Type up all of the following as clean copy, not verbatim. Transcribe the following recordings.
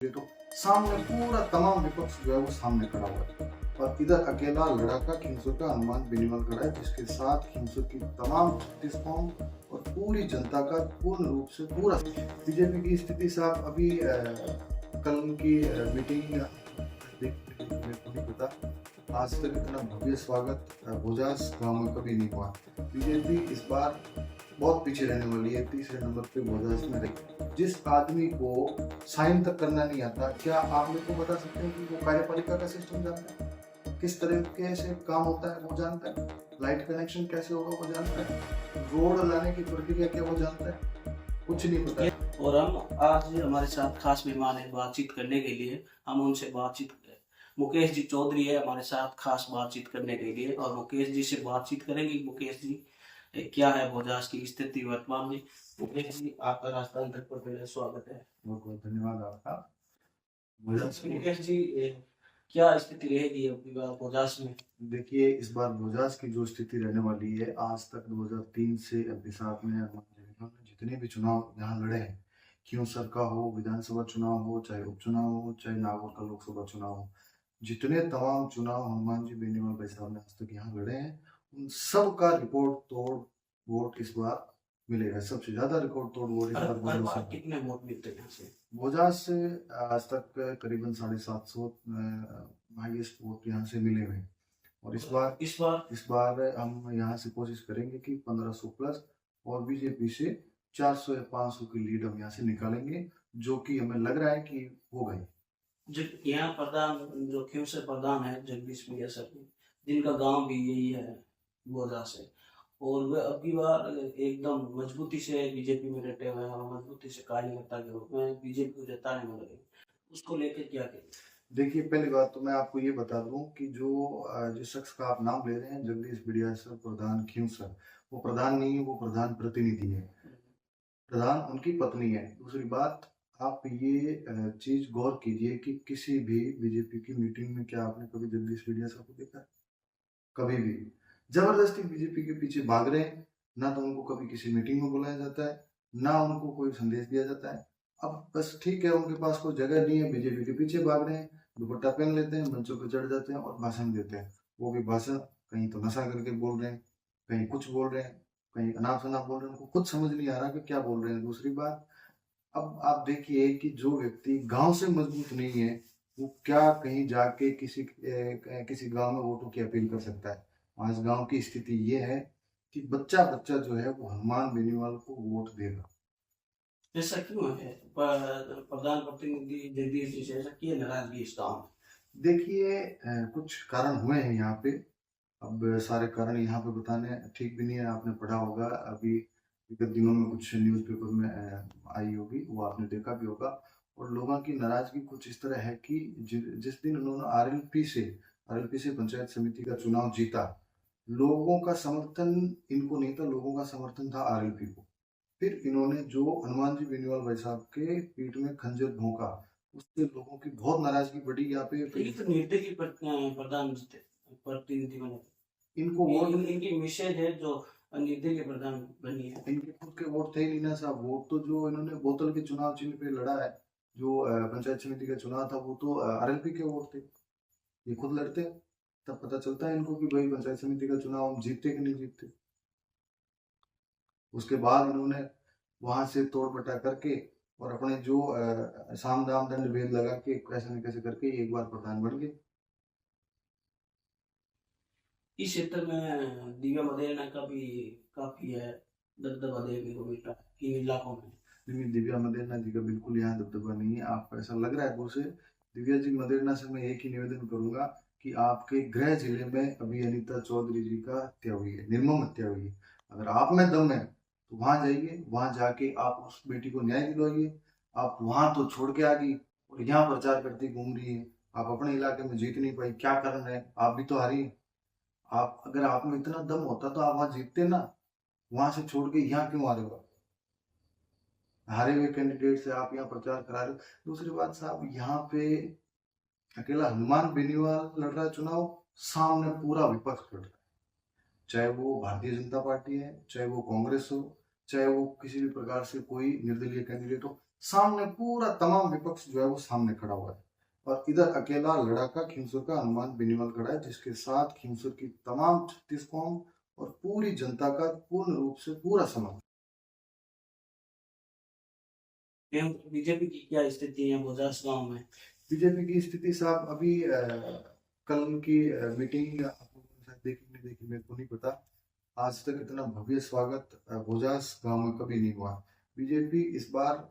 तो सामने पूरा तमाम विपक्ष जो है वो सामने खड़ा हुआ है और इधर अकेला लड़ाका खिंसुर का हनुमान बेनीवाल खड़ा है, जिसके साथ खिंसुर की तमाम 36 कौम और पूरी जनता का पूर्ण रूप से पूरा बीजेपी की स्थिति साहब अभी कल की मीटिंग मेरे को नहीं पता। आज तक इतना भव्य स्वागत भोजास गांव में कभी नहीं हुआ। बीजेपी इस बार बहुत पीछे रहने वाली है, तीसरे नंबर पे भोजास में रही। जिस आदमी को साइन तक करना नहीं आता, क्या आप मेरे को बता सकते हैं कि वो कार्यपालिका का सिस्टम जानता है, किस तरीके से काम होता है वो जानता है, लाइट कनेक्शन कैसे होगा वो जानता है, रोड लाने की प्रक्रिया क्या वो जानता है? कुछ नहीं पता है। और हम आज हमारे साथ खास मेहमान है बातचीत करने के लिए। हम उनसे बातचीत मुकेश जी चौधरी है हमारे साथ खास बातचीत करने के लिए, और मुकेश जी से बातचीत करेंगे। मुकेश जी, क्या है भोजास की स्थिति वर्तमान में? मुकेश जी, आपका राजस्थान तक पर पहले स्वागत है। बहुत बहुत धन्यवाद आपका। मुकेश जी, क्या स्थिति रहेगी अब की बार भोजास में? देखिए, इस बार भोजास की जो स्थिति रहने वाली है, आज तक 2003 से अभी साथ में जितने भी चुनाव यहाँ लड़े हैं, खिंसर का हो, विधानसभा चुनाव हो, चाहे उपचुनाव हो, चाहे नागौर का लोकसभा चुनाव हो, जितने तमाम चुनाव हनुमान जी बेनीवाल भाई साहब ने आज तक यहाँ लड़े हैं, उन सब का रिकॉर्ड तोड़ वोट इस बार मिलेगा। सबसे ज्यादा रिकॉर्ड तोड़ वोट इस बार कितने वोट मिलते हैं से? भोजास से आज तक करीबन 750 हाईएस्ट वोट यहाँ से मिले हुए। और इस बार हम यहाँ से कोशिश करेंगे कि 1500 प्लस और बीजेपी से 400 या 500 की लीड हम यहाँ से निकालेंगे, जो कि हमें लग रहा है कि हो गई। जो यहाँ प्रधान जो खिंसर प्रधान है जगदीश भैया सर, जिनका गांव भी यही है भोजास से, और वह अब की बार एकदम मजबूती से बीजेपी में डटे हुए हैं और मजबूती से कार्यकर्ता के रूप में बीजेपी को जिताने में लगे। उसको लेकर क्या कहें? देखिए, पहली बात तो मैं आपको ये बता दूं कि जिस शख्स का आप नाम ले रहे हैं, जगदीश बिडिया सर प्रधान खिंसर, वो प्रधान नहीं है, वो प्रधान प्रतिनिधि है। प्रधान उनकी पत्नी है। दूसरी बात, आप ये चीज गौर कीजिए कि किसी भी बीजेपी की मीटिंग में क्या आपने कभी जगदीश बिडिया सर को देखा? कभी भी। जबरदस्ती बीजेपी के पीछे भाग रहे हैं। ना तो उनको कभी किसी मीटिंग में बुलाया जाता है, ना उनको कोई संदेश दिया जाता है। अब बस ठीक है, उनके पास कोई जगह नहीं है, बीजेपी के पीछे भाग रहे हैं, दुपट्टा पहन लेते हैं, मंचों पर चढ़ जाते हैं और भाषण देते हैं। वो भी भाषण कहीं तो नशा करके बोल रहे हैं, कहीं कुछ बोल रहे हैं, कहीं अनाप शनाप बोल रहे हैं, उनको खुद समझ नहीं आ रहा कि क्या बोल रहे हैं। दूसरी बात, अब आप देखिए कि जो व्यक्ति गांव से मजबूत नहीं है, वो क्या कहीं जाके किसी गांव में वोटों की अपील कर सकता है? आज गांव की स्थिति ये है कि बच्चा बच्चा जो है वो हनुमान बेनीवाल को वोट देगा। ऐसा क्यों है? प्रधान प्रतिनिधि जगदीश जी से ऐसा क्यों नाराजगी इस गाँव में? देखिए, कुछ कारण हुए हैं यहाँ पे। अब सारे कारण यहाँ पे बताने ठीक भी नहीं है। आपने पढ़ा होगा अभी विगत दिनों में, कुछ न्यूज़पेपर में आई होगी, वो आपने देखा भी होगा। और लोगों की नाराजगी कुछ इस तरह है कि जिस दिन उन्होंने आरएलपी से पंचायत समिति का चुनाव जीता, लोगों का समर्थन इनको नहीं था, लोगों का समर्थन था आरएलपी को। फिर इन्होंने जो हनुमान जी बेनीवाल भाई साहब के पीठ में खंजर भोंका, उससे लोगों की बहुत नाराजगी बढ़ी यहाँ पे। ये तो निर्दय की प्रधान प्रतिनिधि बने, इनको वोट इनकी मिसेज है जो निर्दय के प्रधान बनी है। इनके खुद के वोट थे ही नहीं ना साहब। वोट तो जो इन्होंने बोतल के चुनाव चिन्ह पे लड़ा है, जो पंचायत समिति का चुनाव था, वो तो आरएलपी के वोट थे। ये खुद लड़ते, तब पता चलता है इनको कि भाई पंचायत समिति का चुनाव हम जीतते कि नहीं जीतते। उसके बाद इन्होंने वहां से तोड़ बटा करके और अपने जो साम दाम दंड भेद लगा के कैसे न कैसे करके एक बार प्रधान बन गए। इस क्षेत्र में दिव्या मदेरणा का भी काफी है दबदबा देखने को मिलता है इन इलाकों में। लेकिन दिव्या मदेरणा जी का बिल्कुल यहाँ दबदबा नहीं है। आपको ऐसा लग रहा है उसे। दिव्या जी मदेरणा से मैं एक ही निवेदन करूंगा कि आपके गृह जिले में अभी अनीता चौधरी जी का हत्या हुई है, निर्मम हत्या हुई है। अगर आप में दम है तो वहां जाइए, वहां जाके आप उस बेटी को न्याय दिलवाइए। आप वहां तो छोड़ के आ गई और यहाँ प्रचार करती घूम रही है। आप अपने इलाके में जीत नहीं पाई, क्या कारण है? आप भी तो हारी। आप अगर आप में इतना दम होता तो आप वहां जीतते ना। वहां से छोड़ के यहाँ क्यों आ रहे हो? हारे हुए कैंडिडेट से आप यहाँ प्रचार करा रहे हो। दूसरी बात साहब, यहाँ पे अकेला हनुमान बेनीवाल लड़ रहा है चुनाव, सामने पूरा विपक्ष लड़ रहा है। चाहे वो भारतीय जनता पार्टी है, चाहे वो कांग्रेस हो, चाहे वो किसी भी प्रकार से कोई निर्दलीय कैंडिडेट हो, सामने पूरा तमाम विपक्ष जो है वो सामने खड़ा हुआ है, और इधर अकेला लड़ाका खींवसर का हनुमान बेनीवाल खड़ा है, जिसके साथ खींवसर की तमाम 36 कौम और पूरी जनता का पूर्ण रूप से पूरा समर्थन। बीजेपी की क्या स्थिति है बोजास गांव में? बीजेपी की स्थिति साहब अभी कल की मीटिंग आपको शायद देखी नहीं देखी मेरे को नहीं पता। आज तक इतना भव्य स्वागत भोजास गांव में कभी नहीं हुआ। बीजेपी इस बार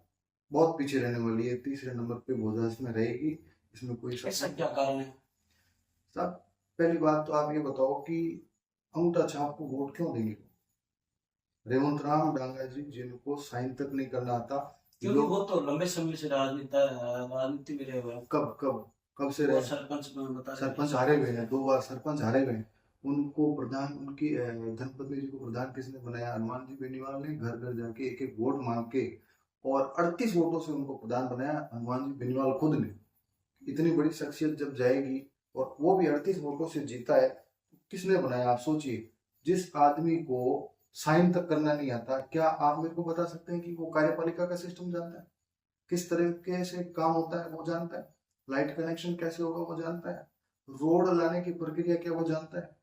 बहुत पीछे रहने वाली है, तीसरे नंबर पे भोजास में रहेगी, इसमें कोई शक ऐसा नहीं। क्या कारण है? साहब पहली बात तो आप ये बताओ कि अंगूठा छाप को वोट क्यों देंगे रेवंत राम डांगा जी, जिनको साइन तक नहीं करना आता। क्योंकि वो तो लंबे समय से राजनीति में रहे हुए हैं। कब कब कब से वो रहे? सरपंच में बता रहे सरपंच हारे हुए हैं, 2 बार सरपंच हारे हुए हैं। उनको प्रधान, उनकी धर्मपत्नी जी को प्रधान किसने बनाया? हनुमान जी बेनीवाल ने घर घर जाके एक एक वोट मांग के, और 38 वोटों से उनको प्रधान बनाया हनुमान जी बेनीवाल खुद ने। इतनी बड़ी शख्सियत जब जाएगी और वो भी 38 वोटों से जीता है, तो किसने बनाया आप सोचिए। जिस आदमी को साइन तक करना नहीं आता, क्या आप मेरे को बता सकते हैं कि वो कार्यपालिका का सिस्टम जानता है? किस तरीके से काम होता है वो जानता है? लाइट कनेक्शन कैसे होगा वो जानता है? रोड लाने की प्रक्रिया क्या वो जानता है?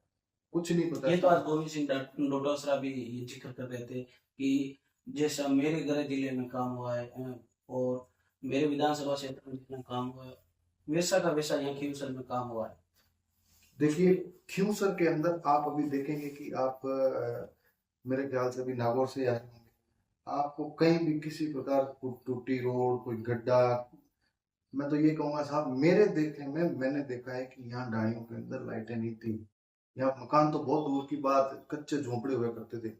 कुछ नहीं पता ये है। तो आज गोविंद सिंह डोटासरा भी ये जिक्र कर रहे थे कि जैसा मेरे गृह जिले में काम हुआ है और मेरे विधानसभा क्षेत्र में जितना काम हुआ है, वैसा का वैसा यहाँ खींवसर में काम हुआ है। देखिए खींवसर के अंदर आप अभी देखेंगे कि आप मेरे ख्याल से अभी नागौर से आए होंगे, आपको कहीं भी किसी प्रकार की टूटी रोड, कोई गड्ढा, मैं तो ये कहूंगा साहब मेरे देखने में मैंने देखा है कि यहाँ डाणियों के अंदर लाइटें नहीं थी। यहाँ मकान तो बहुत दूर की बात, कच्चे झोंपड़े हुआ करते थे।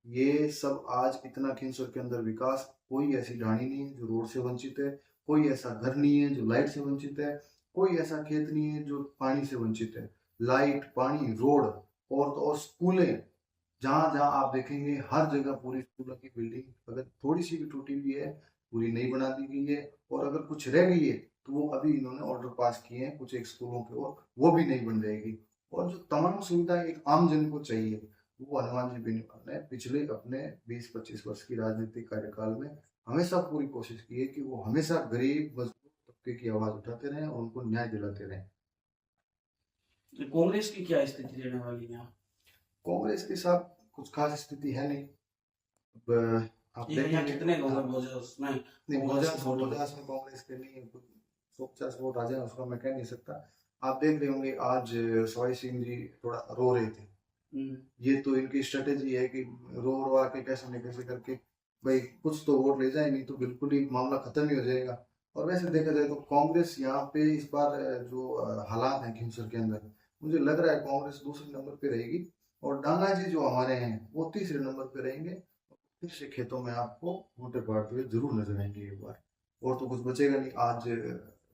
ये सब आज इतना खींवसर के अंदर विकास, कोई ऐसी ढाणी नहीं है जो रोड से वंचित है, कोई ऐसा घर नहीं है जो लाइट से वंचित है, कोई ऐसा खेत नहीं है जो पानी से वंचित है। लाइट, पानी, रोड, और तो और स्कूलें, जहां जहां आप देखेंगे हर जगह पूरी स्कूलों की बिल्डिंग अगर थोड़ी सी भी टूटी हुई है, पूरी नई बना दी गई है, और अगर कुछ रह गई है तो वो अभी इन्होंने ऑर्डर पास किए हैं कुछ एक स्कूलों के, और वो भी नहीं बन जाएगी। और जो तमाम सुविधा एक आम जन को चाहिए, वो हनुमान जी बेनीवाल ने पिछले अपने 20-25 वर्ष की राजनीतिक कार्यकाल में हमेशा पूरी कोशिश की है कि वो हमेशा गरीब मजदूर तबके की आवाज उठाते रहे और उनको न्याय दिलाते रहे। तो कांग्रेस की क्या स्थिति रहने वाली है यहाँ? कांग्रेस के साथ कुछ खास स्थिति है नहीं। अब आप ये यहाँ देखेंगे कितने लोग हैं बोजास में? नहीं, कांग्रेस के वोट भोजास में कांग्रेस के नहीं है, 150 वोट आ जाए उसका मैं कह नहीं सकता। आप देख रहे होंगे आज सवाई सिंह जी थोड़ा रो रहे थे। ये तो इनकी स्ट्रेटेजी है कि रो रो आके कैसे न कैसे करके भाई कुछ तो वोट ले जाए, नहीं तो बिल्कुल ही मामला खत्म ही हो जाएगा। और वैसे देखा जाए तो कांग्रेस यहाँ पे इस बार जो हालात हैं खिंसर के अंदर, मुझे लग रहा है कांग्रेस दूसरे नंबर पे रहेगी, और डांगा जी जो हमारे हैं वो तीसरे नंबर पे रहेंगे। फिर से खेतों में आपको वोटें बांटते हुए जरूर नजर आएंगे एक बार। और तो कुछ बचेगा नहीं। आज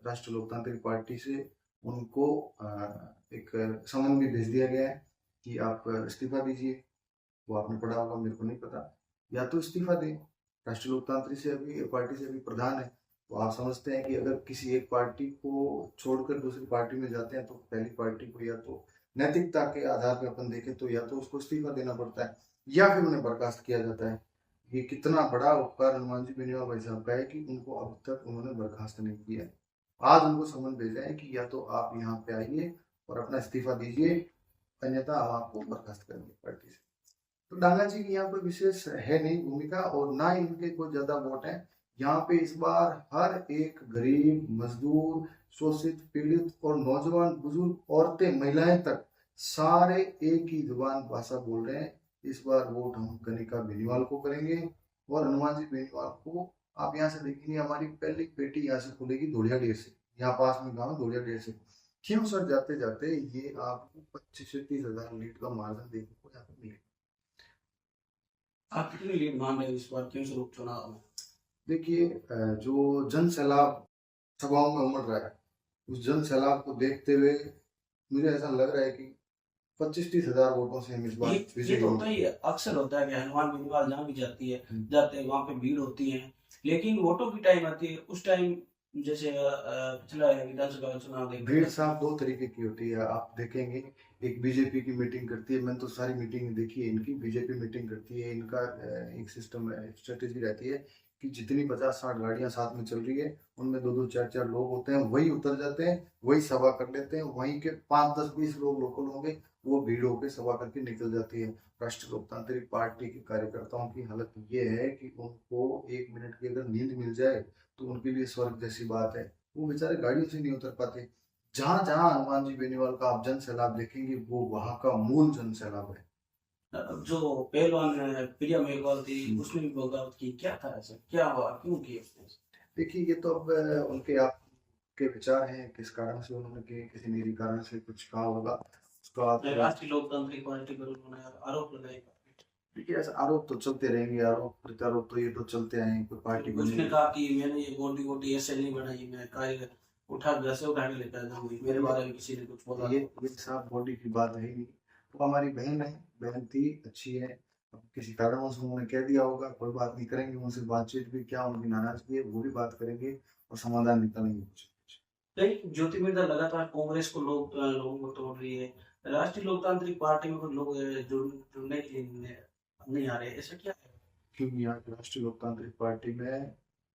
राष्ट्रीय लोकतांत्रिक पार्टी से उनको एक समन भी भेज दिया गया है कि आप इस्तीफा दीजिए। वो आपने पढ़ा होगा, मेरे को नहीं पता। या तो इस्तीफा दें, राष्ट्रीय लोकतांत्रिक से अभी पार्टी से अभी प्रधान है, तो आप समझते हैं कि अगर किसी एक पार्टी को छोड़कर दूसरी पार्टी में जाते हैं तो पहली पार्टी को या तो नैतिकता के आधार पर अपन देखें तो या तो उसको इस्तीफा देना पड़ता है या फिर उन्हें बर्खास्त किया जाता है। ये कितना बड़ा उपकार हनुमान जी बेनीवाल भाई साहब का है कि उनको अब तक उन्होंने बर्खास्त नहीं किया है। आज उनको समन भेजा है कि या तो आप यहाँ पे आइए और अपना इस्तीफा दीजिए, अन्यथा हम आपको बर्खास्त करेंगे पार्टी से। तो डांगा जी की यहाँ कोई विशेष है नहीं भूमिका, और ना ही इनके कोई ज्यादा वोट है। यहाँ पे इस बार हर एक गरीब, मजदूर, शोषित, पीड़ित और नौजवान, बुजुर्ग, औरतें, महिलाएं तक सारे एक ही जुबान भाषा बोल रहे हैं। इस बार वोट हम कनिका बेनीवाल को करेंगे, और हनुमान जी बेनीवाल को आप यहाँ से देखेंगे हमारी पहली पेटी यहाँ से खुलेगी धोलिया डेर से, यहाँ पास में गाँव धोलिया डेर से। क्यों सर जाते जाते ये आपको 25 से 30 हजार लीड का मार्जिन देखने को यहाँ पे मिलेगा। आप कितनी लीड मान रहे हो इस बार क्यों स्वरूप चुनाव में? देखिए जो जन सैलाब सभाओं में उमड़ रहा है, उस जन सैलाब को देखते हुए मुझे ऐसा लग रहा है कि 25-30 हजार वोटों से हम इस बार ये विजयी तो होता होंगे। ही है, अक्सर होता है कि हनुमान बेनीवाल जहाँ भी जाते हैं वहां पे भीड़ होती है, लेकिन वोटों की टाइम आती है उस टाइम जैसे पिछला विधानसभा चुनाव भीड़ साहब 2 तरीके की होती है, आप देखेंगे। एक बीजेपी की मीटिंग करती है, मैंने तो सारी मीटिंग देखी है इनकी। बीजेपी मीटिंग करती है, इनका एक सिस्टम स्ट्रेटेजी रहती है कि जितनी 50-60 गाड़ियां साथ में चल रही है उनमें 2-2 4-4 लोग होते हैं, वही उतर जाते हैं, वही सभा कर लेते हैं, वहीं के 5-10-20 लोग लोकल होंगे, वो भीड़ होकर सभा करके निकल जाती है। राष्ट्रीय लोकतांत्रिक पार्टी के कार्यकर्ताओं की हालत ये है कि उनको 1 मिनट की अगर नींद मिल जाए तो उनके लिए स्वर्ग जैसी बात है। वो बेचारे गाड़ियों से नहीं उतर पाते। जहां जहां हनुमान जी बेनीवाल का आप जन सैलाब देखेंगे वो वहां का मूल जन सैलाब है। जो पहलवान प्रिया मेघवाल थी उसने भी बगावत की, क्या था ऐसा, क्या हुआ, क्यों की उसने? देखिए ये तो अब उनके आप के विचार हैं, किस कारण से उन्होंने किए, किसी निजी कारण से कुछ कहा होगा उसका राष्ट्रीय लोकतांत्रिक पार्टी पर उन्होंने आरोप लगाए। देखिए ऐसा आरोप तो चलते रहेंगे, आरोप प्रत्यारोप तो ये तो चलते आए हैं। कोई पार्टी उसने बनी कहा कि मैंने ये गोटी गोटी ऐसे नहीं बनाई, मैं कार्य उठा घर से उठा के लेकर जाऊंगी, मेरे बारे में किसी ने कुछ बोला। ये साफ बॉडी की बात है ही नहीं। वो हमारी बहन है, बहन थी, अच्छी है। अब किसी कारणवश उन्होंने कह दिया होगा, कोई बात नहीं, करेंगे उनसे बातचीत भी, क्या उनकी नाराजगी है वो भी बात करेंगे और समाधान निकालेंगे कुछ। लेकिन ज्योति मिर्धा लगातार कांग्रेस को लोगों को तोड़ रही है, राष्ट्रीय लोकतांत्रिक पार्टी में कुछ लोग जुड़ने के लिए नहीं आ रहे, ऐसा क्या है? क्योंकि यहाँ की राष्ट्रीय लोकतांत्रिक पार्टी में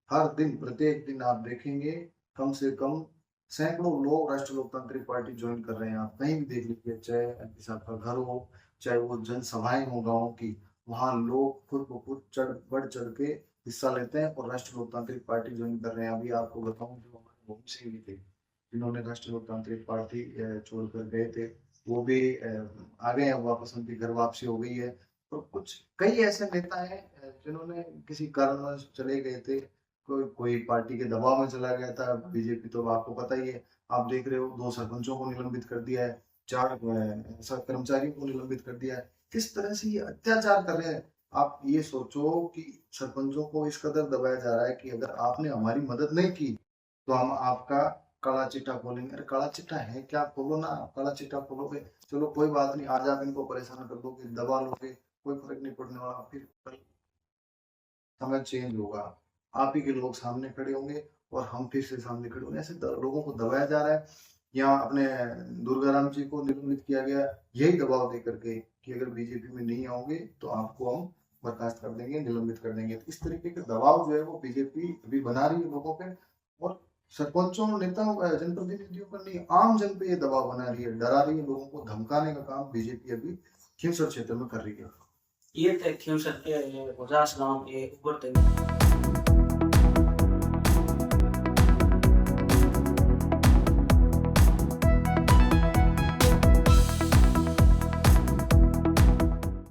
हर दिन प्रत्येक दिन आप देखेंगे कम से कम सैकड़ों लोग राष्ट्रीय लोकतांत्रिक पार्टी ज्वाइन कर रहे हैं। आप कहीं भी देख लीजिए, चाहे एमपी साहब का घर हो, चाहे वो जनसभाएं हो गाँव की, वहाँ लोग खुद ब खुद बढ़ चढ़ के हिस्सा लेते हैं और राष्ट्रीय लोकतांत्रिक पार्टी ज्वाइन कर रहे हैं। अभी आपको बताऊं, जो हमारे भूमि सिंह भी थे जिन्होंने राष्ट्रीय लोकतांत्रिक पार्टी छोड़कर गए थे, वो भी आ गए हैं वापस, उनकी घर वापसी हो गई है। तो कुछ कई ऐसे नेता हैं जिन्होंने किसी कारणवश चले गए थे, कोई कोई पार्टी के दबाव में चला गया था। बीजेपी तो आपको पता ही है, आप देख रहे हो 2 सरपंचों को निलंबित कर दिया है, 4 कर्मचारियों को निलंबित कर दिया है। किस तरह से ये अत्याचार कर रहे हैं। आप ये सोचो कि सरपंचों को इस कदर दबाया जा रहा है कि अगर आपने हमारी मदद नहीं की तो हम आपका काला चिट्ठा खोलेंगे। अरे काला चिट्ठा है क्या, खोलो ना। काला चिट्ठा खोलोगे, चलो कोई बात नहीं, आज आप इनको परेशान कर दोगे, दबा लोगे, कोई फर्क नहीं पड़ने वाला। फिर कल समय चेंज होगा, आप ही के लोग सामने खड़े होंगे और हम फिर से सामने खड़े होंगे। ऐसे लोगों को दबाया जा रहा है। यहाँ अपने दुर्गाराम जी को निलंबित किया गया यही दबाव दे करके कि अगर बीजेपी में नहीं आओगे तो आपको हम बर्खास्त कर देंगे, निलंबित कर देंगे। तो इस तरीके का दबाव जो है वो बीजेपी अभी बना रही है लोगों पे, और सरपंचों, नेताओं, जनप्रतिनिधियों पर नहीं, आम जन पे ये दबाव बना रही है, डरा रही है लोगों को। धमकाने का काम बीजेपी अभी खींवसर क्षेत्र में कर रही है। ये थे खींवसर के 50 गांव के उभरते